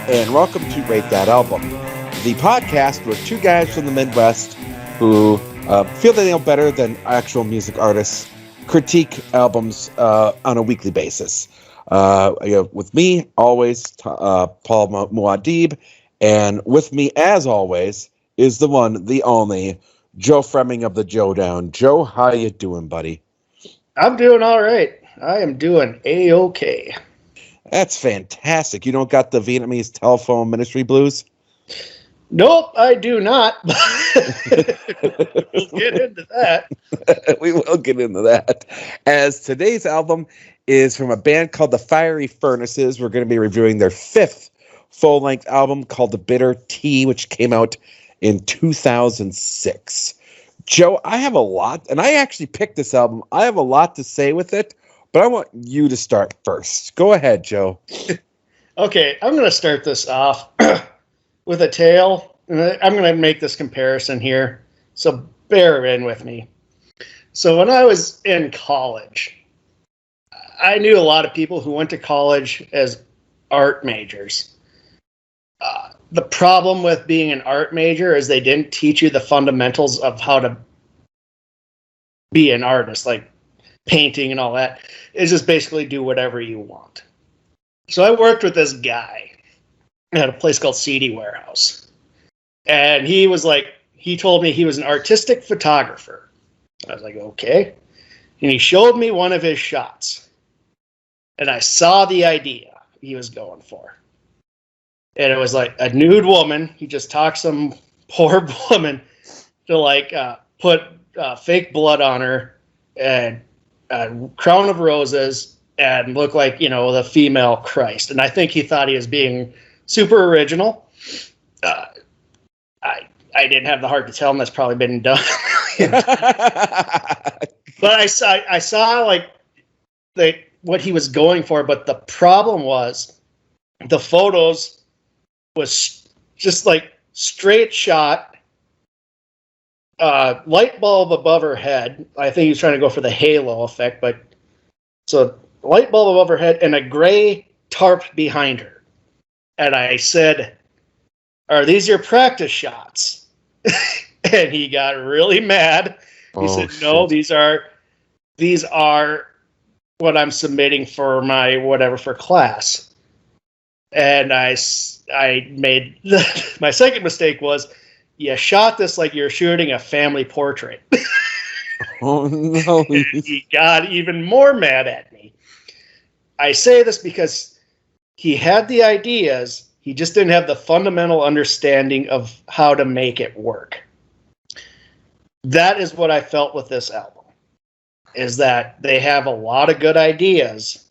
and welcome to Rate That Album, the podcast where two guys from the Midwest who feel they know better than actual music artists critique albums on a weekly basis. With me, always, Paul Muad'Dib, and with me, as always, is the one, the only, Joe Fremming of the Joe Down. Joe, how you doing, buddy? I'm doing all right. I am doing A-OK. That's fantastic. You don't got the Vietnamese telephone ministry blues? Nope, I do not. We'll get into that. We will get into that. As today's album is from a band called the Fiery Furnaces. We're going to be reviewing their fifth full-length album called The Bitter Tea, which came out in 2006. Joe, I have a lot, and I actually picked this album. I have a lot to say with it, but I want you to start first. Go ahead, Joe. Okay, I'm going to start this off with a tale. I'm going to make this comparison here, so bear in with me. So when I was in college, I knew a lot of people who went to college as art majors. The problem with being an art major is they didn't teach you the fundamentals of how to be an artist, like painting and all that. It's just basically do whatever you want. So I worked with this guy at a place called CD Warehouse. And he told me he was an artistic photographer. I was like, okay. And he showed me one of his shots. And I saw the idea he was going for. And it was like a nude woman. He just talked some poor woman to put fake blood on her and a crown of roses and look like, the female Christ. And I think he thought he was being super original. I didn't have the heart to tell him that's probably been done. But I saw what he was going for. But the problem was the photos was just like straight shot, light bulb above her head. I think he was trying to go for the halo effect, but so light bulb above her head and a gray tarp behind her. And I said, "Are these your practice shots?" And he got really mad. He said, "No, shit. these are what I'm submitting for my whatever for class." And I made my second mistake was, you shot this like you're shooting a family portrait. Oh, no. He got even more mad at me. I say this because he had the ideas, he just didn't have the fundamental understanding of how to make it work. That is what I felt with this album, is that they have a lot of good ideas,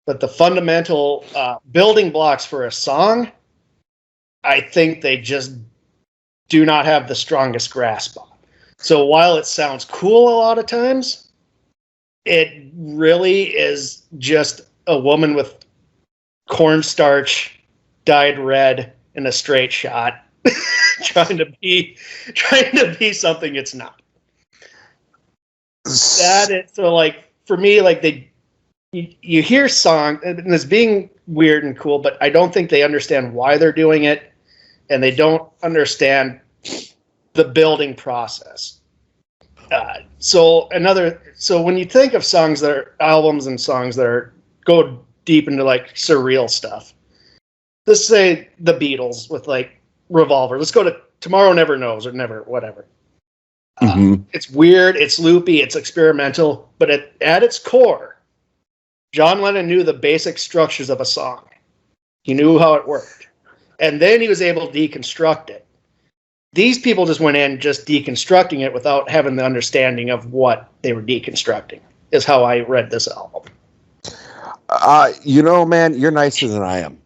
but the fundamental building blocks for a song, I think they just do not have the strongest grasp on. So while it sounds cool a lot of times, it really is just a woman with cornstarch dyed red in a straight shot trying to be something it's not. For me, you hear song and it's being weird and cool, but I don't think they understand why they're doing it, and they don't understand the building process. So when you think of songs that are albums and songs that go deep into like surreal stuff, let's say the Beatles with like Revolver. Let's go to Tomorrow Never Knows or Never whatever. It's weird, it's loopy, it's experimental, but at its core, John Lennon knew the basic structures of a song. He knew how it worked. And then he was able to deconstruct it. These people just went in just deconstructing it without having the understanding of what they were deconstructing, is how I read this album. Man, you're nicer than I am.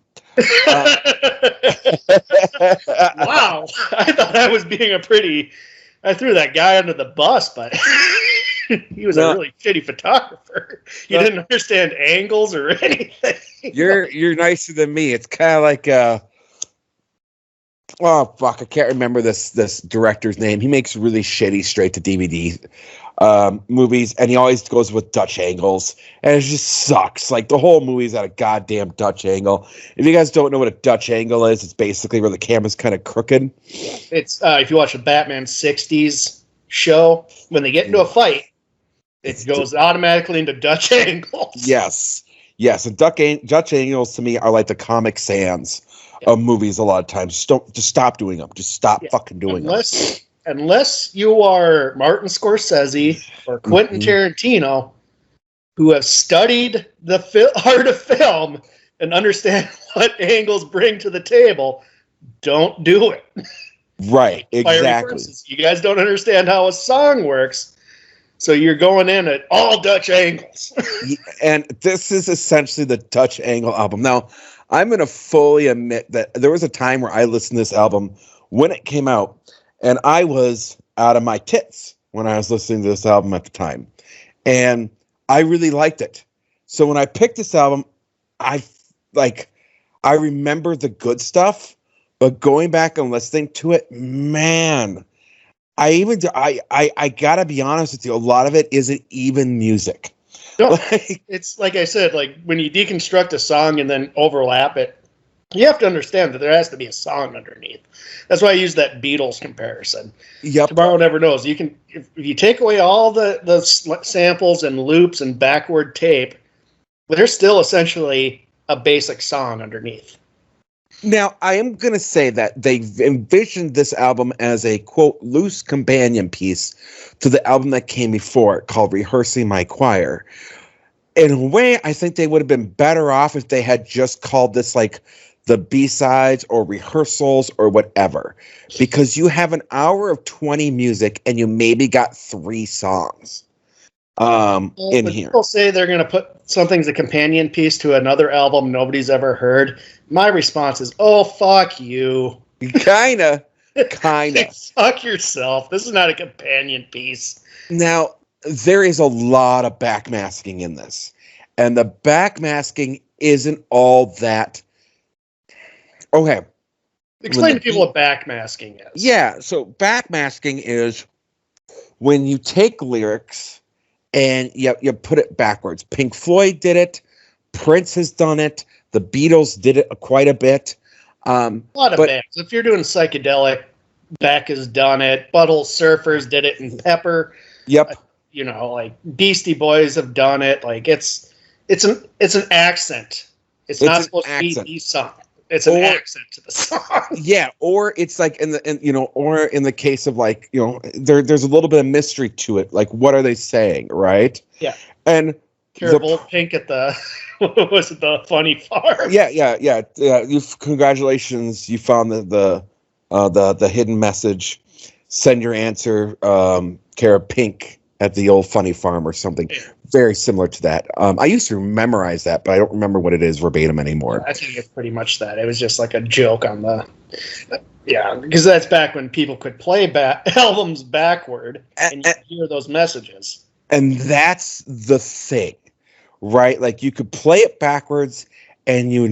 Wow. I thought I was being I threw that guy under the bus, but he was a really shitty photographer. You didn't understand angles or anything. You're nicer than me. It's kind of like Oh fuck, I can't remember this director's name. He makes really shitty straight to DVD movies, and he always goes with Dutch angles, and it just sucks. Like the whole movie's at a goddamn Dutch angle. If you guys don't know what a Dutch angle is, it's basically where the camera's kind of crooked. It's if you watch the Batman '60s show, when they get into a fight, it goes automatically into Dutch angles. Yes, and Dutch angles to me are like the Comic Sans of movies. A lot of times, just stop doing them. Just stop fucking doing them. Unless you are Martin Scorsese or Quentin Tarantino, who have studied the art of film and understand what angles bring to the table, don't do it. Right, exactly. You guys don't understand how a song works, so you're going in at all Dutch angles. And this is essentially the Dutch angle album. Now, I'm going to fully admit that there was a time where I listened to this album when it came out, and I was out of my tits when I was listening to this album at the time. And I really liked it. So when I picked this album, I remember the good stuff, but going back and listening to it, man, I gotta be honest with you, a lot of it isn't even music. No, it's like I said, like when you deconstruct a song and then overlap it, you have to understand that there has to be a song underneath. That's why I use that Beatles comparison. Yep. Tomorrow Never Knows. You can, if you take away all the samples and loops and backward tape, there's still essentially a basic song underneath. Now, I am going to say that they envisioned this album as a, quote, loose companion piece to the album that came before it called Rehearsing My Choir. In a way, I think they would have been better off if they had just called this like the B-sides or rehearsals or whatever, because you have an hour of 20 music and you maybe got 3 songs in here. People say they're going to put something's a companion piece to another album nobody's ever heard. My response is, oh, fuck you. Kinda. Fuck yourself. This is not a companion piece. Now, there is a lot of backmasking in this, and the backmasking isn't all that. Okay. Explain to people what backmasking is. Yeah, so backmasking is when you take lyrics and you put it backwards. Pink Floyd did it. Prince has done it. The Beatles did it quite a bit. A lot of bands. If you're doing psychedelic, Beck has done it. Butthole Surfers did it in Pepper. Yep. Like Beastie Boys have done it. Like it's an accent. It's not supposed to be the song. It's an accent to the song. Yeah, or it's like in the case of like, there's a little bit of mystery to it. Like, what are they saying, right? Yeah. And Carol Pink at the was it the Funny Farm? Yeah. Congratulations, you found the hidden message. Send your answer, Cara Pink at the old Funny Farm or something. Yeah. Very similar to that. I used to memorize that, but I don't remember what it is verbatim anymore. I think it's pretty much that. It was just like a joke on the... Yeah, because that's back when people could play albums backward and you hear those messages. And that's the thing, right? Like you could play it backwards and you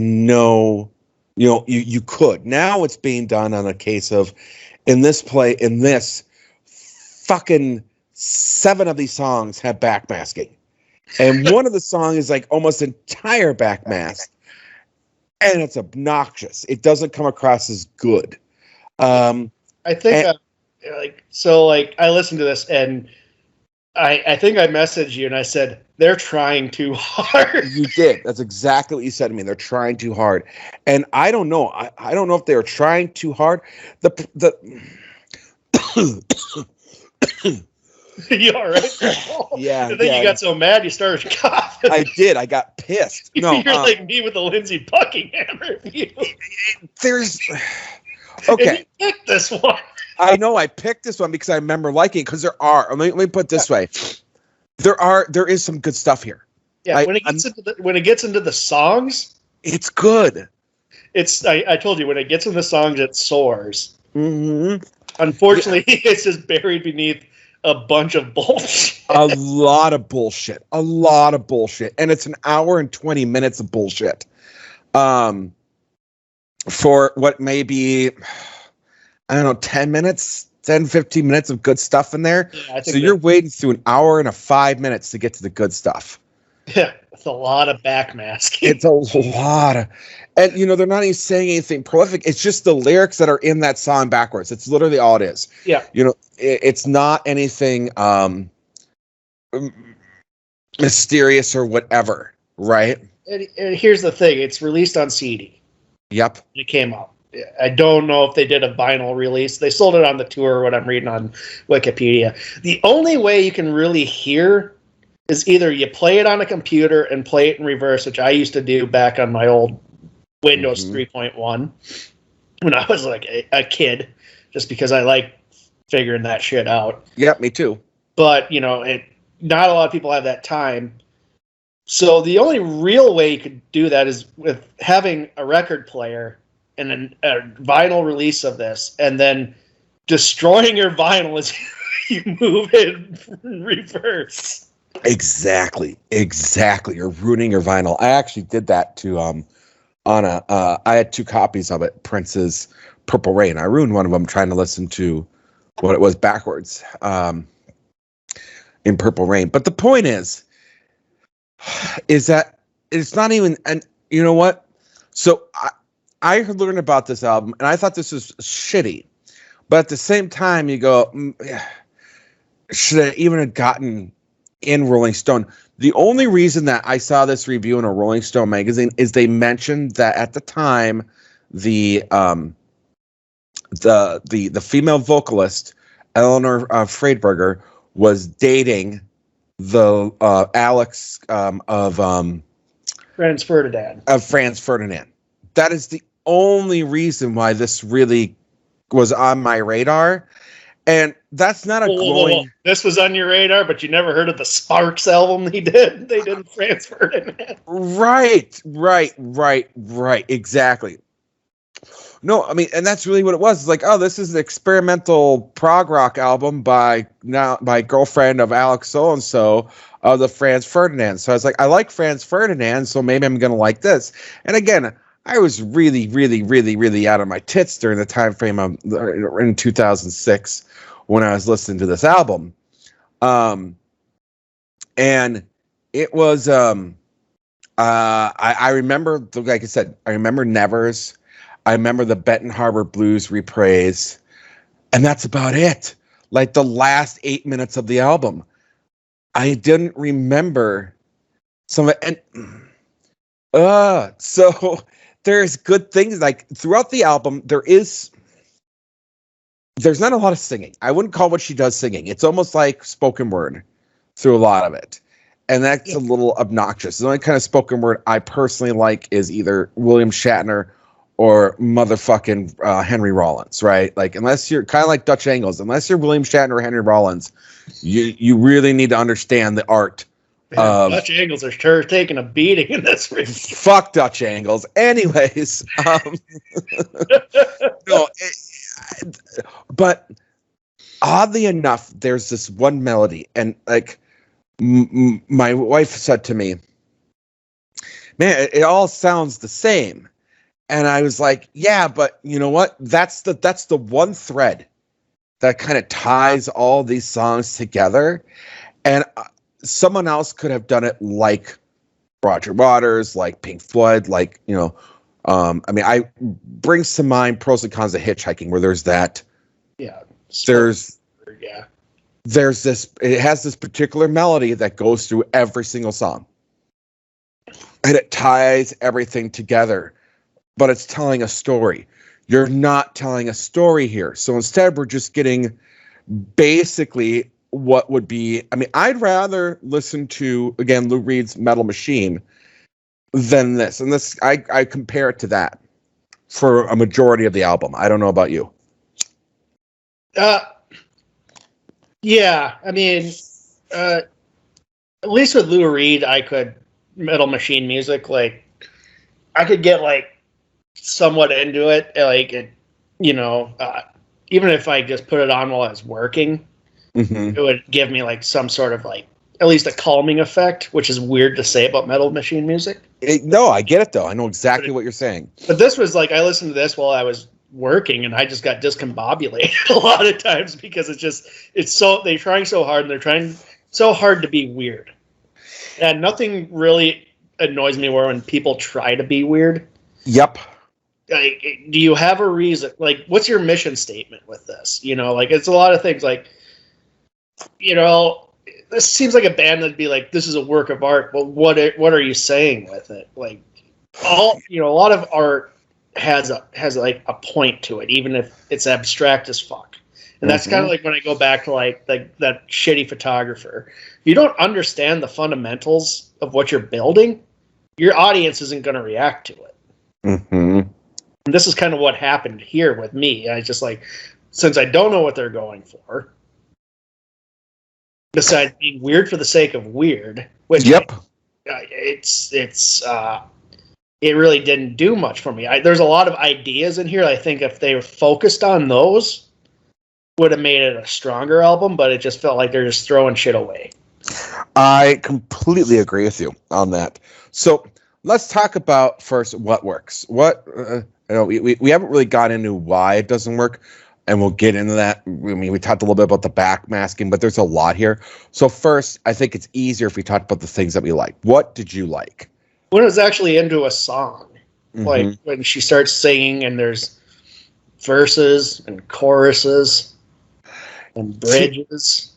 could. Now it's being done on a case of, in this fucking 7 of these songs have backmasking. And one of the songs is like almost entire backmask. And it's obnoxious. It doesn't come across as good. I think I listened to this and I think I messaged you and I said, they're trying too hard. You did. That's exactly what you said to me. They're trying too hard. And I don't know. I don't know if they're trying too hard. You all right? Yeah. And then you got so mad you started coughing. I did. I got pissed. No, you're like me with the Lindsey Buckingham review. There's okay. And you picked this one. I know I picked this one because I remember liking it because there are. Let me put it this way. There is some good stuff here. Yeah, when it gets into the songs, it's good. I told you when it gets into the songs, it soars. Mm-hmm. Unfortunately, it's just buried beneath a bunch of bullshit. A lot of bullshit. And it's an hour and 20 minutes of bullshit. For what may be I don't know, 15 minutes of good stuff in there. Yeah, I think so you're waiting through an hour and 5 minutes to get to the good stuff. Yeah, it's a lot of backmasking. It's a lot of, and they're not even saying anything prolific. It's just the lyrics that are in that song backwards. It's literally all it is. Yeah. It's not anything mysterious or whatever, right? And here's the thing: it's released on CD. Yep. It came out. I don't know if they did a vinyl release. They sold it on the tour, what I'm reading on Wikipedia. The only way you can really hear is either you play it on a computer and play it in reverse, which I used to do back on my old Windows 3.1 when I was like a kid, just because I like figuring that shit out. Yep, me too. But, not a lot of people have that time. So the only real way you could do that is with having a record player and a vinyl release of this, and then destroying your vinyl as you move it in reverse. Exactly. You're ruining your vinyl. I actually did that to I had 2 copies of it, Prince's Purple Rain. I ruined one of them trying to listen to what it was backwards in Purple Rain. But the point is that it's not even, and you know what? So I learned about this album and I thought this was shitty. But at the same time, you go, should I even have gotten in Rolling Stone? The only reason that I saw this review in a Rolling Stone magazine is they mentioned that at the time the female vocalist Eleanor Friedberger was dating the Alex of Franz Ferdinand. That is the only reason why this really was on my radar. And that's not a glowing... This was on your radar, but you never heard of the Sparks album they did Franz Ferdinand. Right. Exactly. No, I mean, and that's really what it was. It's like, oh, this is an experimental prog rock album by girlfriend of Alex so-and-so of the Franz Ferdinand. So I was like, I like Franz Ferdinand, so maybe I'm going to like this. And again, I was really, really, really, really out of my tits during the time frame of in 2006 when I was listening to this album. And it was, I remember, like I said, I remember Nevers. I remember the Benton Harbor Blues reprise. And that's about it. Like the last 8 minutes of the album. I didn't remember some of it. And, so there's good things like throughout the album. There's not a lot of singing. I wouldn't call what she does singing. It's almost like spoken word through a lot of it. And that's a little obnoxious. The only kind of spoken word I personally like is either William Shatner or motherfucking Henry Rollins, right? Like, unless you're kind of like Dutch Angles, unless you're William Shatner or Henry Rollins, you really need to understand the art. Dutch Angles are sure taking a beating in this review. Fuck Dutch Angles. Anyways, no, but oddly enough, there's this one melody, and like my wife said to me, "Man, it all sounds the same." And I was like, "Yeah, but you know what? That's the one thread that kind of ties all these songs together." And someone else could have done it like Roger Waters, like Pink Floyd, like, I mean, I brings to mind Pros and Cons of Hitchhiking, where there's that. Yeah. There's this, it has this particular melody that goes through every single song. And it ties everything together, but it's telling a story. You're not telling a story here. So instead, we're just getting basically what would be, I mean, I'd rather listen to, again, Lou Reed's Metal Machine than this. And this, I compare it to that for a majority of the album. I don't know about you. Yeah, I mean, at least with Lou Reed, Metal Machine music, like, I could get, like, somewhat into it. Like, even if I just put it on while I was working, it would give me like some sort of like at least a calming effect, which is weird to say about Metal Machine music. No, I get it though. I know exactly what you're saying. But this was like, I listened to this while I was working, and I just got discombobulated a lot of times because they're trying so hard, and they're trying so hard to be weird. And nothing really annoys me more when people try to be weird. Yep. Like, do you have a reason? Like, what's your mission statement with this? Like, it's a lot of things. Like, this seems like a band that'd be like, this is a work of art, but what are you saying with it? Like, a lot of art has like a point to it, even if it's abstract as fuck. And that's kind of like when I go back to like that shitty photographer. If you don't understand the fundamentals of what you're building, your audience isn't going to react to it. Mm-hmm. And this is kind of what happened here with me. I just like, since I don't know what they're going for, besides being weird for the sake of weird, which it really didn't do much for me. There's a lot of ideas in here. I think if they were focused on those, would have made it a stronger album, but it just felt like they're just throwing shit away. I completely agree with you on that. So let's talk about first what works. We haven't really got into why it doesn't work, and we'll get into that. I mean, we talked a little bit about the backmasking, but there's a lot here. So first, I think it's easier if we talk about the things that we like. What did you like? When it was actually into a song, like when she starts singing and there's verses and choruses and bridges.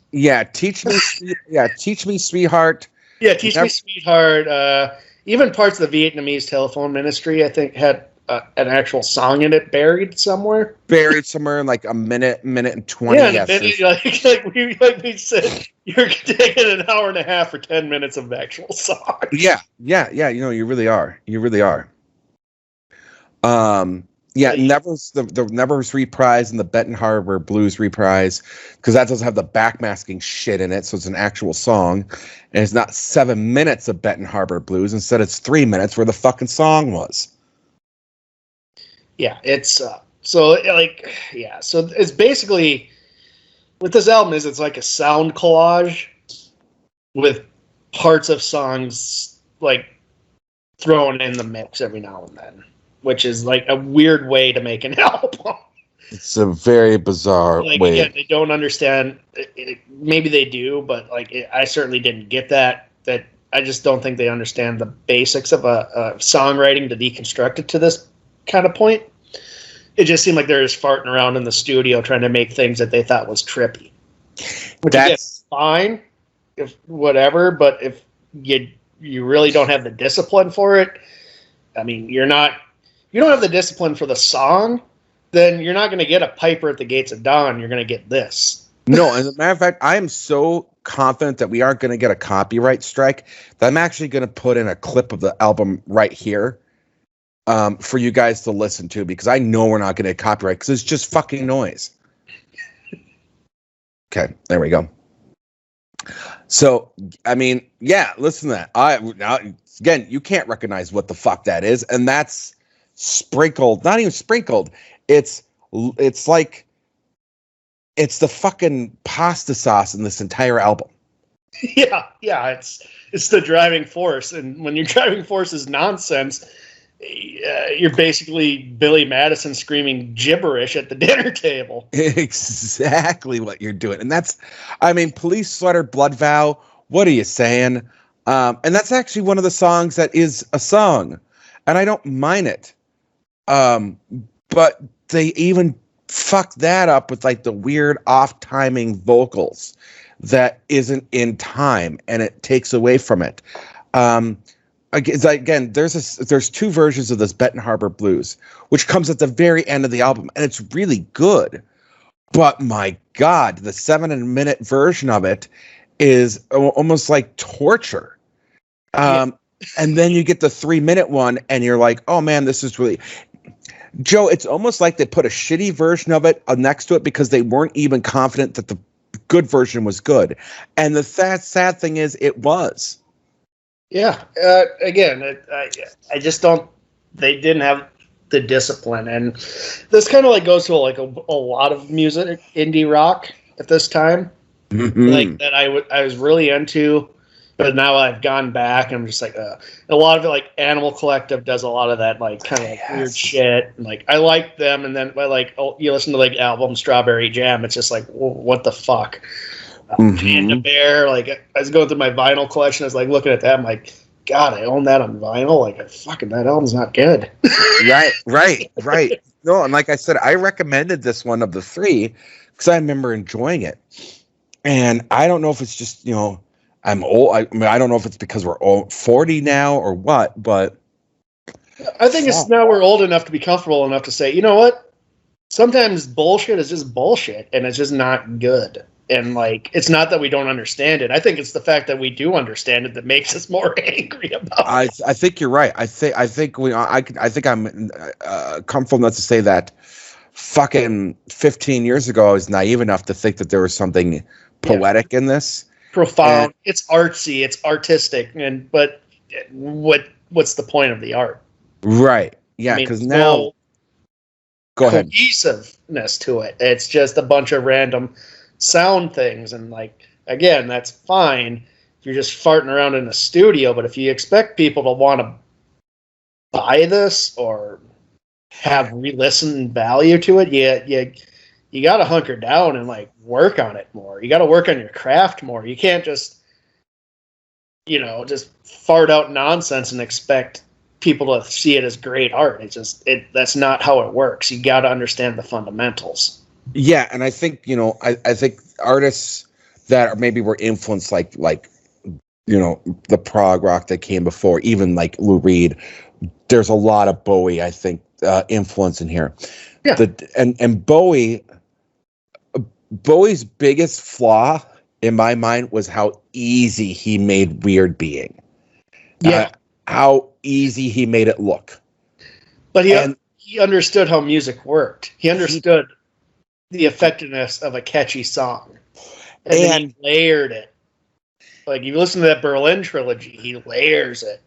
Teach me, sweetheart. Yeah, teach me, sweetheart. Even parts of the Vietnamese telephone ministry, I think, had an actual song in it buried somewhere. In like a minute and 20. Yeah, like we said, you're taking an hour and a half for 10 minutes of actual song. Yeah. You really are. The Nevers reprise and the Benton Harbor Blues reprise, because that doesn't have the backmasking shit in it, so it's an actual song, and it's not 7 minutes of Benton Harbor Blues. Instead, it's 3 minutes where the fucking song was. Yeah, it's so it's basically what this album is. It's like a sound collage with parts of songs like thrown in the mix every now and then, which is like a weird way to make an album. It's a very bizarre way. Again, they don't understand. Maybe they do, but I certainly didn't get that. That I just don't think they understand the basics of a songwriting to deconstruct it to this kind of point. It just seemed like they're just farting around in the studio trying to make things that they thought was trippy. Which is fine, if whatever, but if you really don't have the discipline for it, I mean, you don't have the discipline for the song, then you're not going to get a Piper at the Gates of Dawn. You're going to get this. No, as a matter of fact, I am so confident that we aren't going to get a copyright strike that I'm actually going to put in a clip of the album right here for you guys to listen to, because I know we're not going to get copyright because it's just fucking noise. Okay, there we go. So, I mean, yeah, listen to that. Again, you can't recognize what the fuck that is, and that's sprinkled, not even sprinkled. It's like it's the fucking pasta sauce in this entire album. Yeah, it's the driving force, and when your driving force is nonsense, you're basically Billy Madison screaming gibberish at the dinner table. Exactly what you're doing, and that's, I mean, Police Sweater, Blood Vow. What are you saying? And that's actually one of the songs that is a song, and I don't mind it. But they even fuck that up with like the weird off-timing vocals that isn't in time, and it takes away from it. Again, there's two versions of this Benton Harbor Blues, which comes at the very end of the album, and it's really good. But my God, the 7-minute version of it is almost like torture. And then you get the 3-minute one, and you're like, oh man, this is really... Joe, it's almost like they put a shitty version of it next to it because they weren't even confident that the good version was good. And the sad thing is, it was. Yeah. Again, I just don't... They didn't have the discipline. And this kind of like goes to like a lot of music, indie rock at this time. Mm-hmm. Like that I was really into. But now I've gone back and I'm just like, a lot of it, like Animal Collective does a lot of that, like kind of like weird shit. And like I like them, and then like you listen to like album Strawberry Jam, it's just like, what the fuck? Panda Bear, like I was going through my vinyl collection, I was like looking at that, I'm like, God, I own that on vinyl. Like fucking that album's not good. Right. No, and like I said, I recommended this one of the three because I remember enjoying it, and I don't know if it's just I'm old. I mean, I don't know if it's because we're 40 now or what, but I think it's now we're old enough to be comfortable enough to say, you know what? Sometimes bullshit is just bullshit, and it's just not good. And like, it's not that we don't understand it. I think it's the fact that we do understand it that makes us more angry about it. I think you're right. I think I'm comfortable enough to say that fucking 15 years ago, I was naive enough to think that there was something poetic in this. Profound. It's artsy. It's artistic. But what's the point of the art? Right. Yeah. Because now, go ahead. Cohesiveness to it. It's just a bunch of random sound things, and like again, that's fine if you're just farting around in a studio. But if you expect people to want to buy this or have re-listen value to it, you got to hunker down and like work on it more. You got to work on your craft more. You can't just, just fart out nonsense and expect people to see it as great art. That's not how it works. You got to understand the fundamentals. Yeah. And I think, I think artists that maybe were influenced like, the prog rock that came before, even like Lou Reed, there's a lot of Bowie, I think, influence in here. Yeah. And Bowie's biggest flaw in my mind was how easy he made weird being. Yeah. How easy he made it look. But he understood how music worked. He understood the effectiveness of a catchy song. And then he layered it. Like, you listen to that Berlin trilogy, he layers it.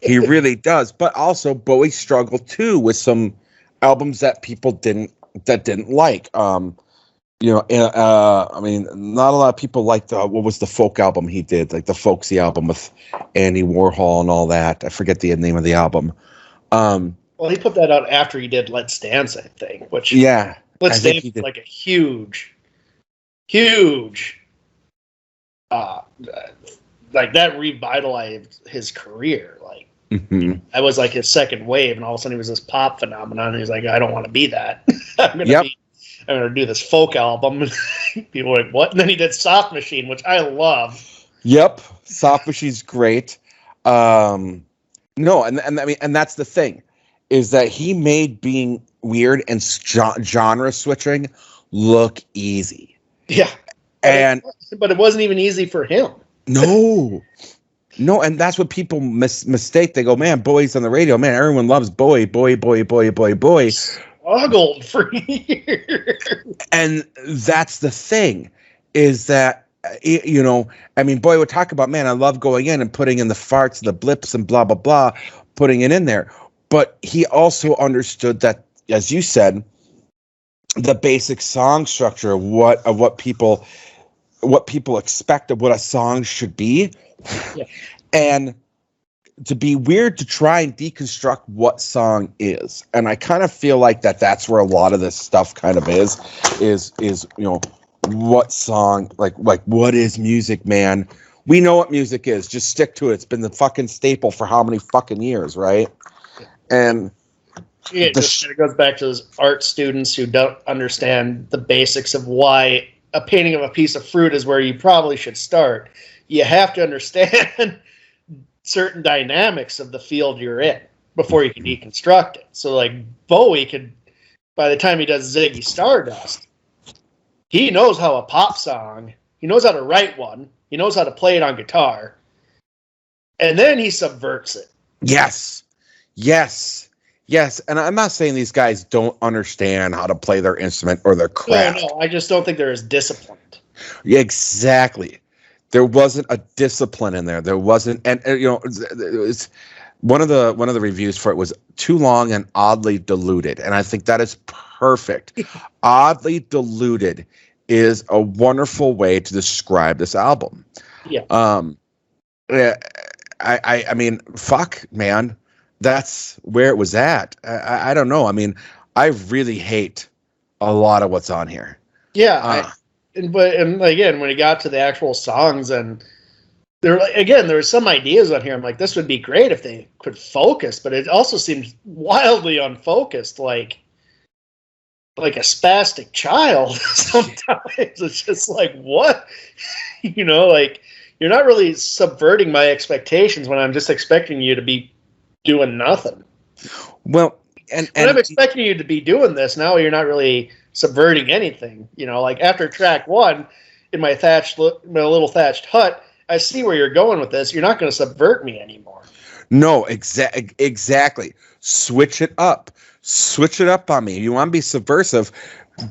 He really does. But also, Bowie struggled too with some albums that people didn't like. I mean, not a lot of people liked what was the folk album he did, like the folksy album with Andy Warhol and all that. I forget the name of the album. Well, he put that out after he did Let's Dance, I think. Which Let's Dance is like a huge, like that revitalized his career. Like that was like his second wave, and all of a sudden he was this pop phenomenon. And he's like, I don't want to be that. I'm gonna do this folk album. People were like, what? And then he did Soft Machine, which I love. Yep, Soft Machine's great. No, and I mean, and that's the thing, is that he made being weird and genre switching look easy. Yeah, but it wasn't even easy for him. No, and that's what people mistake. They go, man, Bowie's on the radio. Man, everyone loves Bowie. Struggled for years. And that's the thing, is that, I mean, Bowie would talk about, man, I love going in and putting in the farts, the blips, and blah, blah, blah, putting it in there. But he also understood that, as you said, the basic song structure of what people expect of what a song should be. Yeah. And to be weird, to try and deconstruct what song is. And I kind of feel like that's where a lot of this stuff kind of is what song, like what is music, man? We know what music is. Just stick to it. It's been the fucking staple for how many fucking years, right? And it goes back to those art students who don't understand the basics of why a painting of a piece of fruit is where you probably should start. You have to understand certain dynamics of the field you're in before you can deconstruct it. So like Bowie could, by the time he does Ziggy Stardust, he knows how a pop song, he knows how to write one, he knows how to play it on guitar, and then he subverts it. Yes. And I'm not saying these guys don't understand how to play their instrument or their craft. No, I just don't think they're as disciplined. Yeah, exactly. There wasn't a discipline in there. There wasn't, and it was one of the reviews for it was too long and oddly diluted, and I think that is perfect. Oddly diluted is a wonderful way to describe this album. Yeah. Yeah, I mean, fuck, man. That's where it was at. I don't know. I mean, I really hate a lot of what's on here. Yeah, Uh, and again, when it got to the actual songs, and there were some ideas on here. I'm like, this would be great if they could focus, but it also seems wildly unfocused, like a spastic child. Sometimes it's just like, what, like you're not really subverting my expectations when I'm just expecting you to be doing nothing. well, and When I'm expecting you to be doing this, now you're not really subverting anything. Like after track one, in my little thatched hut, I see where you're going with this. You're not going to subvert me anymore. no, exactly. Switch it up. Switch it up on me. You want to be subversive?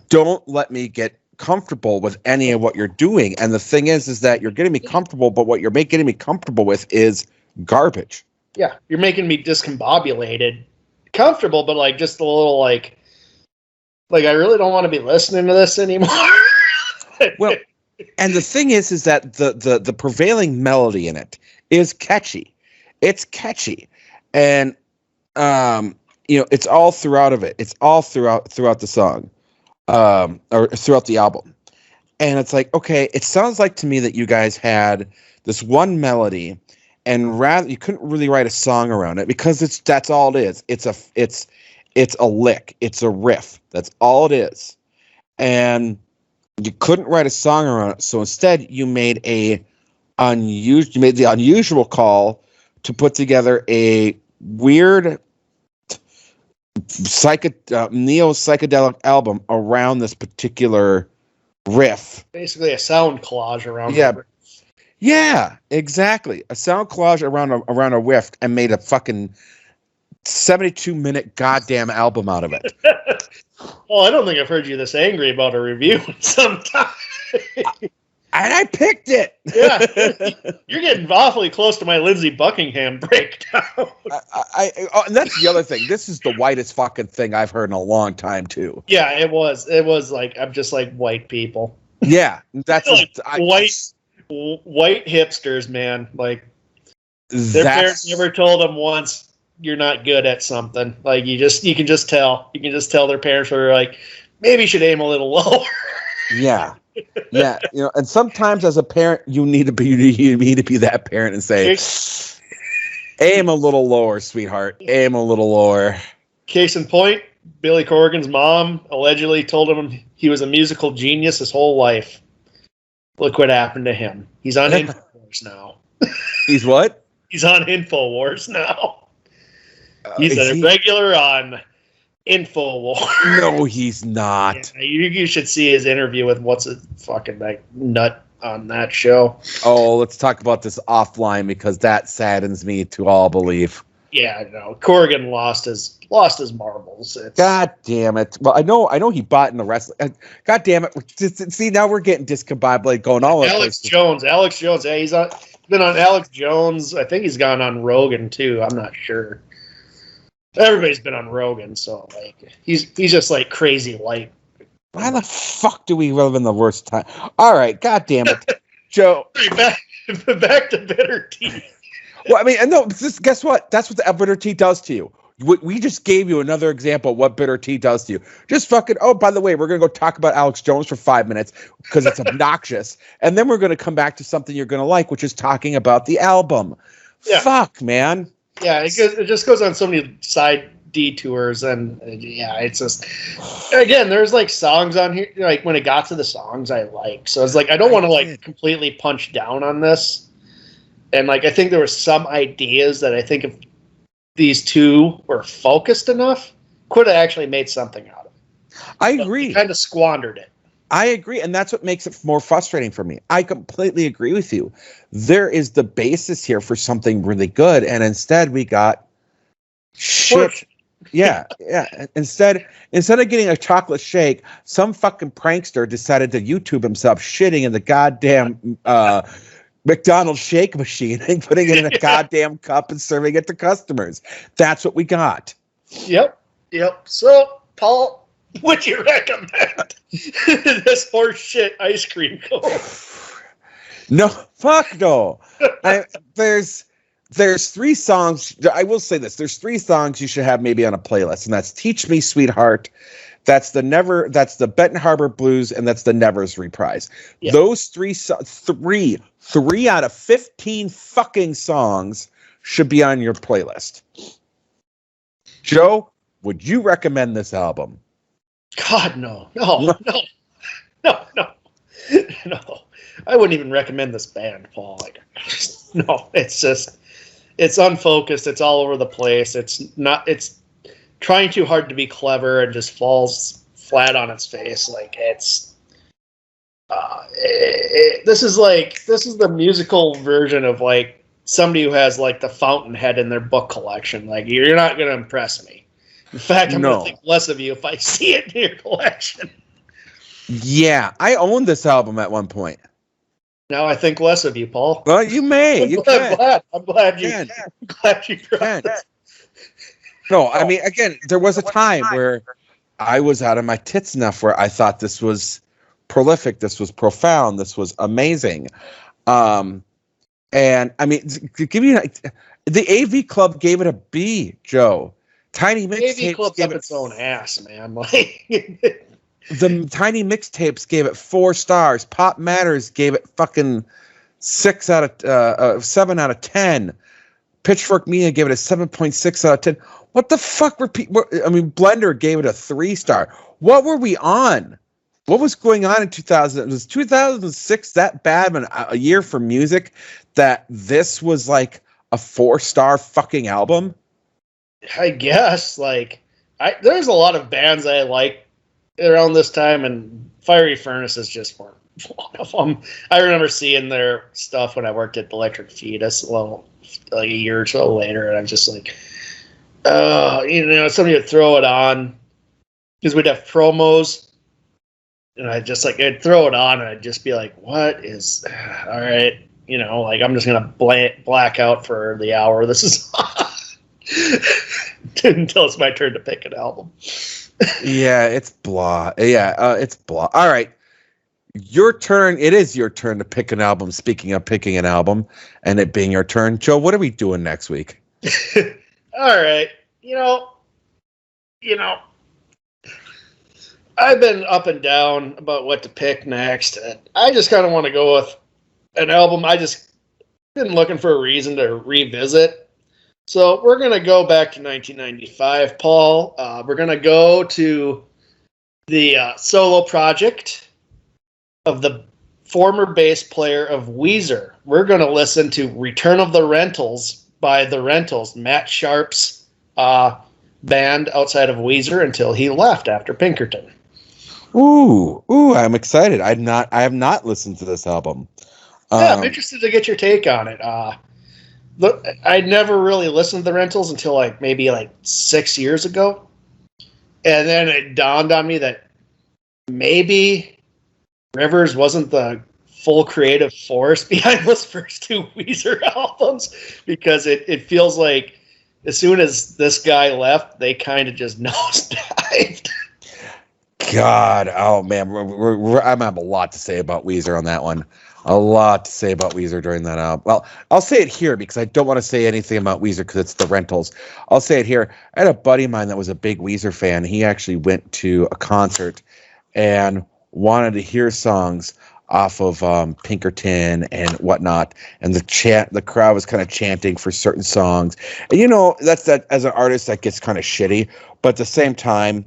Don't let me get comfortable with any of what you're doing. And the thing is that you're getting me comfortable, but what you're getting me comfortable with is garbage. Yeah, you're making me discombobulated, comfortable, but like just a little like I really don't want to be listening to this anymore. Well, and the thing is that the prevailing melody in it is catchy. It's catchy, and it's all throughout of it. It's all throughout the song, or throughout the album. And it's like, okay, it sounds like to me that you guys had this one melody, and rather you couldn't really write a song around it because that's all it is. It's a lick. It's a riff. That's all it is. And you couldn't write a song around it. So instead you made the unusual call to put together a weird neo psychedelic album around this particular riff. Basically a sound collage around Yeah. the riff. Yeah, exactly. A sound collage around a riff and made a fucking 72-minute goddamn album out of it. Well, I don't think I've heard you this angry about a review in some time. And I picked it. Yeah, you're getting awfully close to my Lindsey Buckingham breakdown. And that's the other thing. This is the whitest fucking thing I've heard in a long time too. Yeah, it was. It was like, I'm just like white people. Yeah, that's Like white hipsters, man. Like their parents never told them once, you're not good at something. Like you can just tell. You can just tell their parents were like, maybe you should aim a little lower. Yeah. Yeah, and sometimes as a parent, you need to be that parent and say, aim a little lower, sweetheart. Aim a little lower. Case in point, Billy Corgan's mom allegedly told him he was a musical genius his whole life. Look what happened to him. He's on InfoWars now. He's what? He's on InfoWars now. He's a regular on InfoWars. No, he's not. Yeah, you should see his interview with what's a fucking like nut on that show. Oh, let's talk about this offline because that saddens me to all belief. Yeah, no, Corgan lost his marbles. God damn it! Well, I know he bought in the wrestling. God damn it! See, now we're getting discombobulated, going all over. Alex Jones. Yeah, he's been on Alex Jones. I think he's gone on Rogan too. I'm not sure. Everybody's been on Rogan, so like he's just like crazy light. Why the fuck do we live in the worst time? All right, god damn it, Joe. Back to bitter tea. Well, I mean, no. Guess what? That's what the bitter tea does to you. We just gave you another example of what bitter tea does to you. Just fucking. Oh, by the way, we're gonna go talk about Alex Jones for 5 minutes because it's obnoxious, and then we're gonna come back to something you're gonna like, which is talking about the album. Yeah. Fuck, man. Yeah, it just goes on so many side detours, and yeah, it's just, again, there's like songs on here, like when it got to the songs I like, so it's like I don't want to like completely punch down on this, and like I think there were some ideas that I think if these two were focused enough, could have actually made something out of it. I agree. Kind of squandered it. I agree, and that's what makes it more frustrating for me. I completely agree with you. There is the basis here for something really good, and instead we got shit. Yeah. Instead of getting a chocolate shake, some fucking prankster decided to YouTube himself shitting in the goddamn McDonald's shake machine and putting it in a goddamn cup and serving it to customers. That's what we got. Yep. So, Paul, would you recommend this horse shit ice cream cone? No, fuck no. There's 3 songs. I will say this: there's 3 songs you should have maybe on a playlist, and that's "Teach Me, Sweetheart." That's the Benton Harbor Blues, and that's the Nevers Reprise. Yeah. Those three out of 15 fucking songs should be on your playlist. Joe, would you recommend this album? God, no. No. I wouldn't even recommend this band, Paul. Like, no, it's unfocused. It's all over the place. It's trying too hard to be clever and just falls flat on its face. Like, this is the musical version of like somebody who has like the Fountainhead in their book collection. Like, you're not going to impress me. In fact, I'm going to think less of you if I see it in your collection. Yeah, I owned this album at one point. Now I think less of you, Paul. Well, you may. I'm glad you brought this. No, I mean, again, there was a time where I was out of my tits enough where I thought this was prolific, this was profound, this was amazing. And I mean, to give you the AV Club gave it a B, Joe. Tiny Mixtapes AV Club's up its own ass, man. Like, the Tiny Mixtapes gave it 4 stars. Pop Matters gave it fucking 7 out of 10. Pitchfork Media gave it a 7.6 out of 10. What the fuck were people? I mean, Blender gave it a 3-star. What were we on? What was going on in 2000? Was 2006 that bad of a year for music that this was like a 4-star fucking album? I guess. Like, there's a lot of bands I like around this time, and Fiery Furnaces just weren't one of them. I remember seeing their stuff when I worked at Electric Fetus like a year or so later, and I'm just like, somebody would throw it on because we'd have promos, and I'd throw it on, and I'd just be like, what is, all right, like, I'm just gonna black out for the hour this is until it's my turn to pick an album. Yeah, it's blah. Yeah, it's blah. All right. Your turn. It is your turn to pick an album. Speaking of picking an album and it being your turn, Joe, what are we doing next week? All right. I've been up and down about what to pick next. I just kind of want to go with an album I just been looking for a reason to revisit. So we're going to go back to 1995, Paul. We're going to go to the solo project of the former bass player of Weezer. We're going to listen to Return of the Rentals by The Rentals, Matt Sharp's band outside of Weezer until he left after Pinkerton. Ooh, I'm excited. I have not listened to this album. Yeah, I'm interested to get your take on it. Look, I never really listened to The Rentals until maybe 6 years ago. And then it dawned on me that maybe Rivers wasn't the full creative force behind those first 2 Weezer albums, because it feels like as soon as this guy left, they kind of just nosedived. God, oh man, I have a lot to say about Weezer on that one. A lot to say about Weezer during that album. Well, I'll say it here because I don't want to say anything about Weezer because it's The Rentals. I'll say it here. I had a buddy of mine that was a big Weezer fan. He actually went to a concert and wanted to hear songs off of Pinkerton and whatnot, and the crowd was kind of chanting for certain songs. And that's as an artist that gets kind of shitty, but at the same time,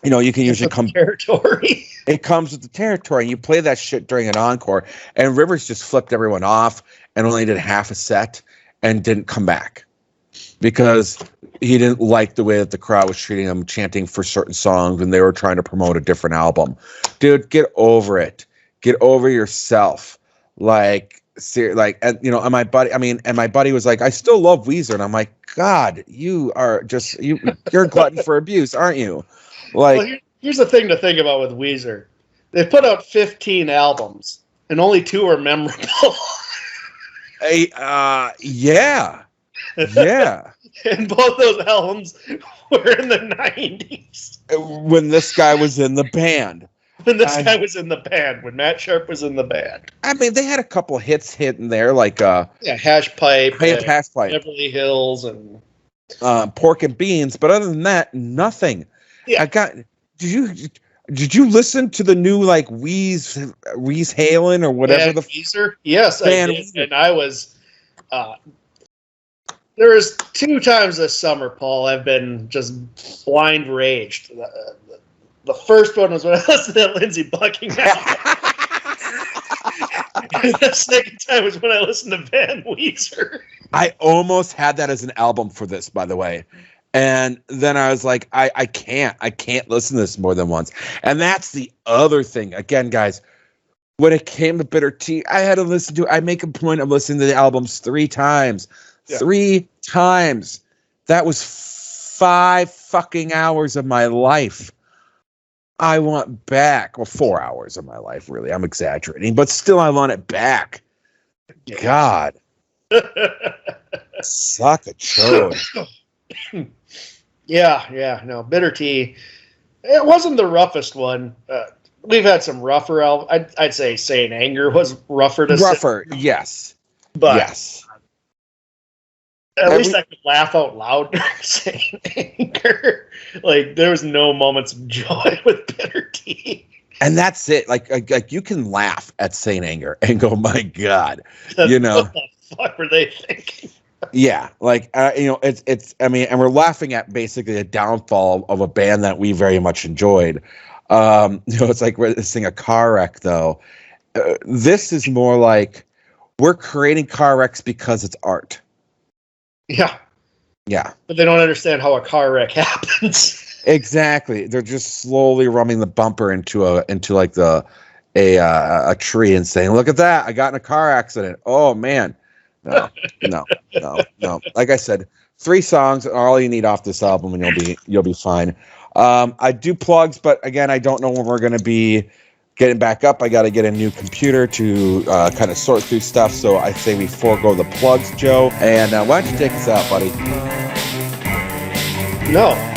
you can usually come territory. It comes with the territory, and you play that shit during an encore. And Rivers just flipped everyone off and only did half a set and didn't come back because he didn't like the way that the crowd was treating him, chanting for certain songs when they were trying to promote a different album. Dude, get over it. Get over yourself. And my buddy was like, I still love Weezer, and I'm like, God, you are you're a glutton for abuse, aren't you? Here's the thing to think about with Weezer. They put out 15 albums, and only 2 are memorable. Yeah. And both those albums were in the 90s. When this guy was in the band. when this guy was in the band, when Matt Sharp was in the band. I mean, they had a couple hits hitting there, like Hash Pipe, Hash Pipe, Beverly Hills, and Pork and Beans. But other than that, nothing. Yeah. Did you listen to the new like Wheeze Halen or whatever Weezer? Yes, I did, and I was. There was 2 times this summer, Paul, I've been just blind raged. The first one was when I listened to Lindsey Buckingham. And the second time was when I listened to Van Weezer. I almost had that as an album for this, by the way. And then I was like, I can't listen to this more than once. And that's the other thing. Again, guys, when it came to Bitter Tea, I make a point of listening to the albums 3 times. Yeah. 3 times. That was 5 fucking hours of my life. I want back. Well, 4 hours of my life, really. I'm exaggerating, but still I want it back. God. Suck a chode. Yeah, no, Bitter Tea. It wasn't the roughest one. We've had some rougher albums. I'd say Saint Anger was rougher to sing. Yes. But yes. At least I could laugh out loud during Saint Anger. Like, there was no moments of joy with Bitter Tea. And that's it. Like you can laugh at Saint Anger and go, my God. What the fuck were they thinking? Yeah, like it's. I mean, and we're laughing at basically a downfall of a band that we very much enjoyed. It's like we're seeing a car wreck, though. This is more like we're creating car wrecks because it's art. Yeah, yeah, but they don't understand how a car wreck happens. Exactly, they're just slowly rubbing the bumper into a tree and saying, "Look at that! I got in a car accident. Oh man." No. Like I said, 3 songs are all you need off this album, and you'll be fine. I do plugs, but again, I don't know when we're going to be getting back up. I got to get a new computer to kind of sort through stuff. So I say we forego the plugs, Joe. And why don't you take us out, buddy? No.